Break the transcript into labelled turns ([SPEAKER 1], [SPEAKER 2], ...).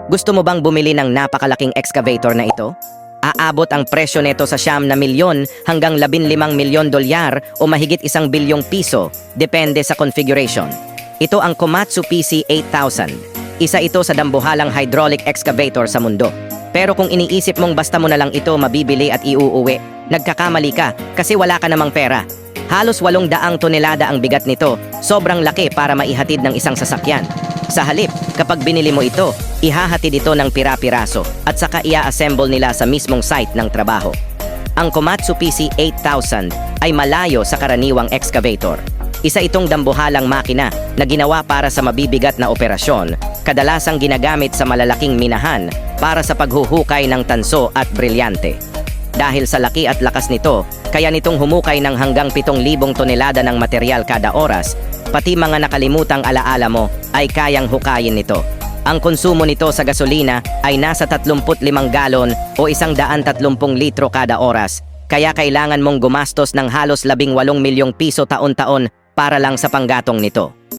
[SPEAKER 1] Gusto mo bang bumili ng napakalaking excavator na ito? Aabot ang presyo nito sa ₱9 hanggang $15 milyon o mahigit ₱1 bilyon, depende sa configuration. Ito ang Komatsu PC8000. Isa ito sa dambuhalang hydraulic excavator sa mundo. Pero kung iniisip mong basta mo na lang ito mabibili at iuuwi, nagkakamali ka kasi wala ka namang pera. Halos 800 tonelada ang bigat nito, sobrang laki para maihatid ng isang sasakyan. Sa halip, kapag binili mo ito, ihahatid ito ng pira-piraso at saka ia-assemble nila sa mismong site ng trabaho. Ang Komatsu PC8000 ay malayo sa karaniwang excavator. Isa itong dambuhalang makina na ginawa para sa mabibigat na operasyon, kadalasang ginagamit sa malalaking minahan para sa paghuhukay ng tanso at brilyante. Dahil sa laki at lakas nito, kaya nitong humukay ng hanggang 7,000 tonelada ng material kada oras, pati mga nakalimutang alaala mo ay kayang hukayin nito. Ang konsumo nito sa gasolina ay nasa 35 galon o 130 litro kada oras, kaya kailangan mong gumastos ng halos ₱18 milyon taon-taon para lang sa panggatong nito.